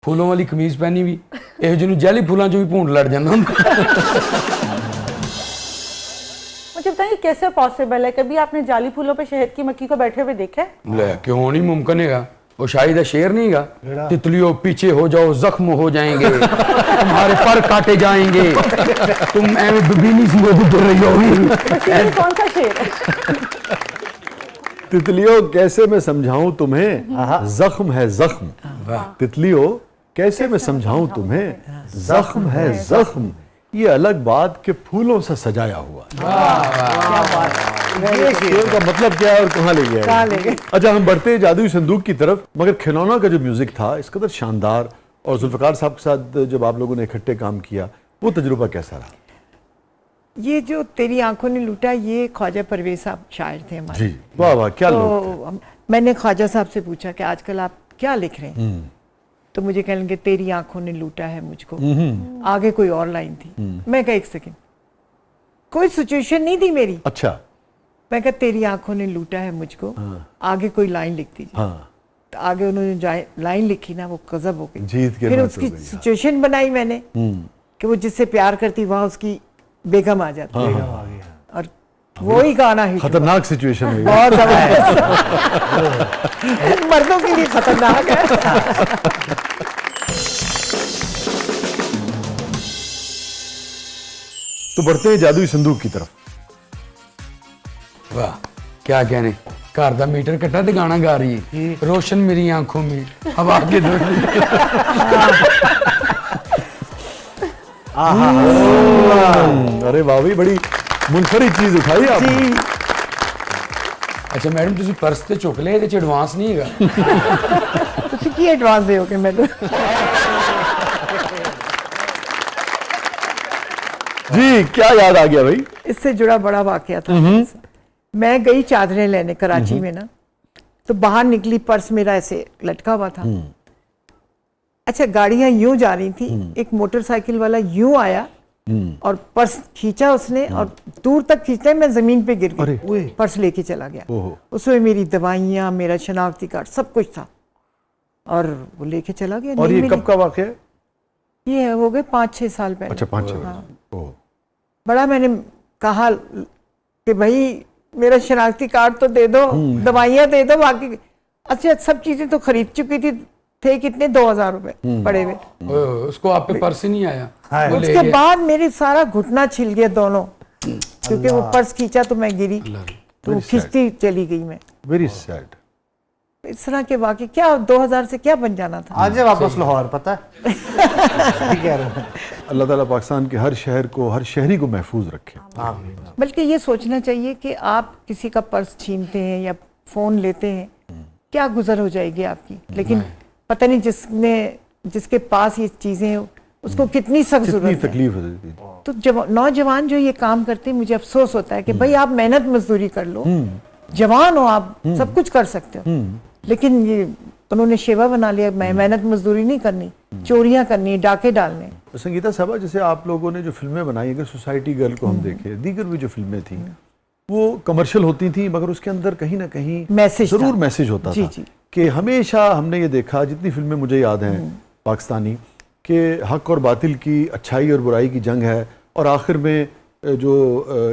फूलों वाली कमीज पहनी भी ਇਹੋ ਜਿਹੇ ਨੂੰ ਜੈਲੀ फूलों चो भी भूंड लड़ जाता ਹੁੰਦਾ। मुझे बताइए कैसे पॉसिबल है, कभी आपने जाली फूलों पे शहद की मक्खी को बैठे हुए देखा है? ले क्यों नहीं मुमकिन है, वो शायद शेर नहीं है, तितलियों पीछे हो जाओ जख्म हो जाएंगे तुम्हारे पर काटे जाएंगे तुम ऐਵੇਂ बिबीनी सी वो गुजर रही होगी। ये कौन सा शेर है? तितलियों कैसे मैं समझाऊं तुम्हें जख्म है जख्म। तितलियों कैसे मैं समझाऊं तुम्हें जख्म है जख्म। ये अलग बात के फूलों से सजाया हुआ। क्या बात है, ये शेर का मतलब क्या है और कहाँ ले गया है? अच्छा, हम बढ़ते हैं जादुई संदूक की तरफ। मगर खिलौना का जो म्यूजिक था इस कदर शानदार, और जुल्फकार साहब के साथ जब आप लोगों ने इकट्ठे काम किया वो तजुर्बा कैसा रहा? ये जो तेरी आंखों ने लूटा, ये ख्वाजा परवेज साहब शायर थे हमारे। जी वाह वाह, क्या लोग थे। तो मैंने ख्वाजा साहब से पूछा कि आजकल आप क्या लिख रहे हैं, तो मुझे कहने लगे तेरी आंखों ने लूटा है मुझको। आगे कोई और लाइन थी। मैं कहा एक सेकंड, कोई सिचुएशन नहीं थी मेरी। अच्छा, मैं कहा तेरी आंखों ने लूटा है मुझको, आगे कोई लाइन लिख दीजिए। हाँ, तो आगे उन्होंने लाइन लिखी ना, वो गजब हो गई। जीत के फिर मत उसकी हो गई। सिचुएशन बनाई मैंने कि वो जिससे प्यार करती वहां उसकी बेगम आ जाती, और वो ही गाना हिट हुआ। खतरनाक सिचुएशन हुई। बहुत जबरदस्त। मर्दों के लिए खतरनाक है। तो बढ़ते हैं जादुई संदूक की तरफ। वाह क्या कहने, घर का मीटर कट्टा ते गाना गा रही है, रोशन मेरी आंखों में हवा के दो। अरे वाह भाई, बड़ी मुनफरिद चीज उठाई आपने। अच्छा मैडम तुसी पर्स ते चुक ले, ਇਹਦੇ ਚ ਐਡਵਾਂਸ ਨਹੀਂ ਹੈਗਾ। ਤੁਸੀਂ ਕੀ ਐਡਵਾਂਸ ਦਿਓਗੇ ਮੈਨੂੰ? जी क्या याद आ गया भाई? इससे जुड़ा बड़ा वाकया था। मैं गई चादरें लेने कराची में ना, तो बाहर निकली, पर्स मेरा ऐसे लटका हुआ था। अच्छा, गाड़ियां यूं जा रही थी, एक मोटरसाइकिल वाला यूं आया और पर्स खींचा उसने, और दूर तक खींचते मैं जमीन पे गिर गई। पर्स लेके चला गया। उसमें मेरी दवाइयां, मेरा शनाख्ती कार्ड, सब कुछ था, और वो लेके चला गया। और नहीं ये कब का वाकया है? ये हो गए 5-6 साल पहले। अच्छा 5-6 साल। बड़ा मैंने कहा कि भाई मेरा शनाख्ती कार्ड तो दे दो, दवाइयाँ दे दो, बाकी अच्छा सब चीजें तो खरीद चुकी थी। थे कितने, 2000 रुपए पड़े हुए। उसको आप पे पर्स ही नहीं आया? वो ले उसके गया। बाद मेरे सारा घुटना छिल गया दोनों, क्योंकि वो पर्स खींचा तो मैं गिरी, तो खींचती चली गई मैं। Very sad. इस तरह के वाकई, क्या 2000 से क्या बन जाना था। आज वापस लाहौर, पता है। ठीक कह रहे हो। अल्लाह ताला पाकिस्तान के हर शहर को, हर शहरी को महफूज रखे। बल्कि ये सोचना चाहिए कि आप किसी का पर्स छीनते हैं या फोन लेते हैं, क्या गुजर हो जाएगी आपकी, लेकिन पता नहीं जिसके पास ये चीजें उसको कितनी सख्त कितनी जरूरत है। तकलीफ हो जाती है। तो जब नौजवान जो ये काम करते हैं, मुझे अफसोस होता है कि भाई आप मेहनत मजदूरी कर लो, जवान हो आप, सब कुछ कर सकते हो, लेकिन ये उन्होंने शेवा बना लिया, मैं मेहनत मजदूरी नहीं करनी, चोरियां करनी, डाके डालने। संगीता साहबा, जैसे आप लोगों ने जो फिल्में बनाई, अगर सोसाइटी गर्ल को हम देखें, दीगर भी जो फिल्में थी वो कमर्शियल होती थी, मगर उसके अंदर कहीं ना कहीं मैसेज जरूर था। मैसेज होता जी, था। जी। कि हमेशा हमने ये देखा, जितनी फिल्में मुझे याद हैं पाकिस्तानी, कि हक और बातिल की, अच्छाई और बुराई की जंग है, और आखिर में जो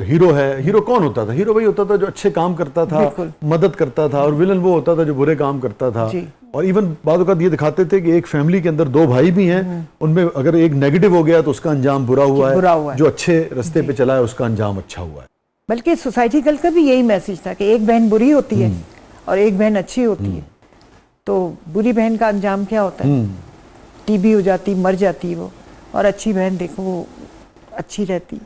हीरो है, हीरो कौन होता था? हीरो वही होता था जो अच्छे काम करता था, मदद करता था, और विलन वो होता था जो बुरे काम करता था। और इवन बाद वक़्त ये दिखाते थे कि एक फैमिली के अंदर 2 भाई भी हैं, उनमें अगर एक नेगेटिव हो गया तो उसका अंजाम बुरा हुआ है, जो अच्छे रास्ते पे चला है उसका अंजाम अच्छा हुआ है। बल्कि सोसाइटी गर्ल का भी यही मैसेज था कि एक बहन बुरी होती है और एक बहन अच्छी होती है। तो बुरी बहन का अंजाम क्या होता है? टीबी हो जाती, मर जाती वो, और अच्छी बहन देखो वो अच्छी रहती।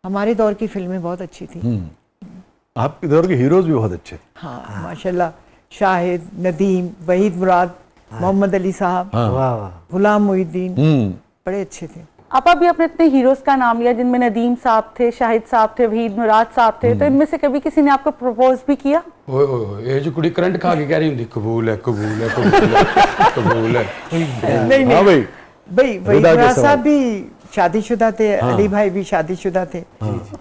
हमारे दौर की फिल्में बहुत अच्छी थी। आपके दौर के हीरोज भी बहुत अच्छे थे। हाँ माशाल्लाह, शाहिद, नदीम, वहीद मुराद, मोहम्मद अली साहब, गुलाम मोहिउद्दीन, बड़े अच्छे थे। आप अभी अपने इतने हीरोज का नाम लिया, जिनमें नदीम साहब थे, शाहिद साहब थे, वहीद मुराद साहब थे, तो इनमें से कभी किसी ने आपको प्रपोज भी किया? ओए ओए ये जो कुड़ी करंट खा के कह रही हुंदी, कबूल है कबूल है कबूल है कबूल है। नहीं हाँ भाई, वहीद मुराद साहब भी शादीशुदा थे, अली भाई भी शादीशुदा थे,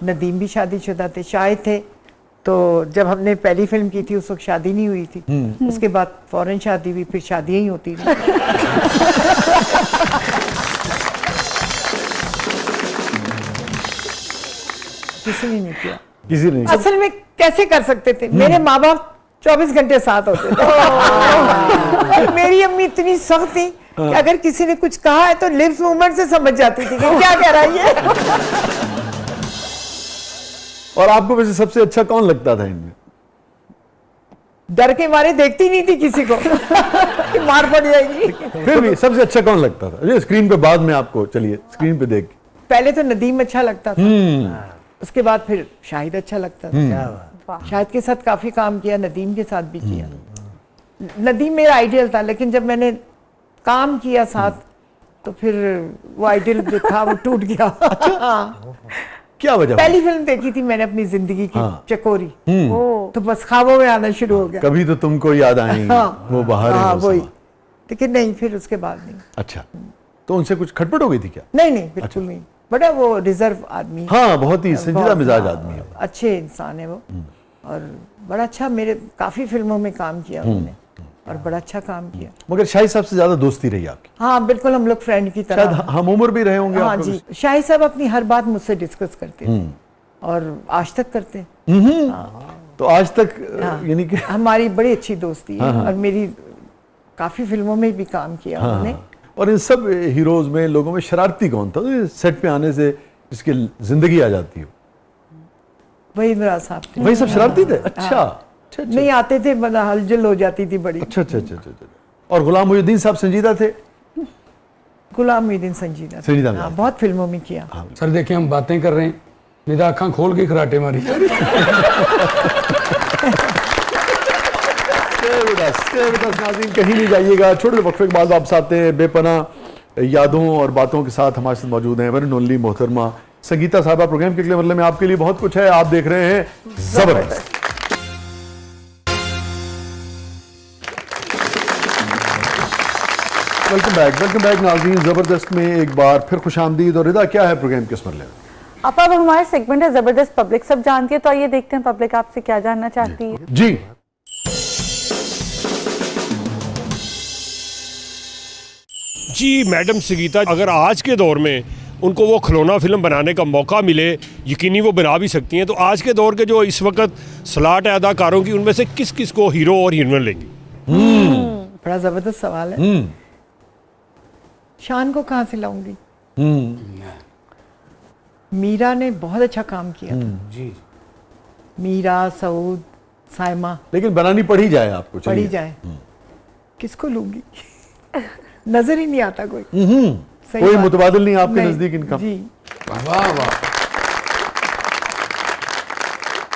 नदीम भी शादीशुदा थे, शाहिद थे, तो जब हमने पहली फिल्म की थी उस वक्त शादी नहीं हुई थी, उसके बाद फौरन शादी हुई, फिर शादियां ही होती रही। किसी ने नहीं किया। किसी ने असल में कैसे कर सकते थे, मेरे माँ बाप 24 घंटे साथ होते थे। और मेरी अम्मी इतनी सख्त थी कि अगर किसी ने कुछ कहा है तो लिप्स मूवमेंट से समझ जाती थी कि क्या कह रहा है ये। और आपको वैसे सबसे अच्छा कौन लगता था इनमें? डर के मारे देखती नहीं थी किसी को कि मार पड़ जाएगी। फिर भी सबसे अच्छा कौन लगता था? ये स्क्रीन पे बाद में आपको, चलिए स्क्रीन पे देख के। पहले तो नदीम अच्छा लगता था, उसके बाद फिर शाहिद अच्छा लगता था। शाहिद के साथ काफी काम किया, नदीम के साथ भी किया। नदीम मेरा आइडियल था, लेकिन जब मैंने काम किया साथ तो फिर वो आइडियल जो था वो टूट गया। क्या वजह? पहली फिल्म देखी थी मैंने अपनी जिंदगी की, चकोरी, तो बस ख्वाबों में आना शुरू हो गया। कभी तो तुमको याद आएंगी, हाँ, वो बाहर हाँ, है वही। लेकिन नहीं, फिर उसके बाद नहीं। अच्छा, तो उनसे कुछ खटपट हो गई थी क्या? नहीं नहीं, बिल्कुल नहीं। बड़ा वो रिजर्व आदमी, हाँ, बहुत ही संजीदा बहुत, मिजाज हाँ, आदमी है। अच्छे इंसान है वो। और बड़ा अच्छा, मेरे काफी फिल्मों में काम किया उन्होंने और बड़ा अच्छा काम किया। मगर शाहिद साहब से ज्यादा दोस्ती रही आपकी? हाँ बिल्कुल, हम लोग फ्रेंड की शायद तरह। हम उम्र भी रहे होंगे हाँ आपको? जी, शाहिद साहब अपनी हर बात मुझसे डिस्कस करते हैं और आज तक करते हैं। तो आज तक यानी कि हमारी बड़ी अच्छी दोस्ती है। और मेरी काफी फिल्मों में भी काम किया उन्होंने। और इन सब हीरोज में, लोगों में शरारती कौन था सेट पे आने से जिसकी जिंदगी आ जाती हो? वही मेरा साहब थे। वही सब शरारती थे? अच्छा, अच्छा, अच्छा। नहीं आते थे, बड़ा हलचल हो जाती थी बड़ी। अच्छा, अच्छा, अच्छा, अच्छा, अच्छा। और गुलाम मोहिउद्दीन साहब संजीदा थे? गुलाम मोहिउद्दीन संजीदा थे। संजीदा हाँ, थे। बहुत फिल्मों में किया। सर देखिए हम बातें कर रहे हैं, निदा आँखां खोल के खराटे मारी। नाज़रीन कहीं नहीं जाइएगा, छोटे वक्फे के बाद वापस आते हैं बेपनाह यादों और बातों के साथ। हमारे साथ मौजूद हैं वन एंड ओनली मोहतरमा संगीता साहबा। प्रोग्राम के अगले मतलब में आपके लिए बहुत कुछ है, आप देख रहे हैं जबरदस्त। वेलकम बैक नाज़रीन। जबरदस्त में एक बार फिर खुशामदीद। और रिदा, क्या है प्रोग्राम किस मरले में? अब हमारा सेगमेंट है जबरदस्त पब्लिक सब जानती है, तो आइए देखते हैं पब्लिक आपसे क्या जानना चाहती है। जी, जी मैडम संगीता, अगर आज के दौर में उनको वो खिलौना फिल्म बनाने का मौका मिले, यकीनी वो बना भी सकती हैं। तो आज के दौर के जो इस वक्त स्लॉट है अदाकारों की, उनमें से किस किस को हीरो और हीरोइन लेंगी? बड़ा जबरदस्त सवाल है। शान को कहाँ से लाऊंगी? मीरा ने बहुत अच्छा काम किया था। जी, मीरा, सऊद, साइमा। लेकिन बनानी पड़ी जाए आपको, चलिए। पड़ी जाए, किसको लूंगी? नजर ही नहीं आता कोई। सही कोई बात। मुतबादिल नहीं आपके नहीं, नजदीक इनका? जी। वाह वाह,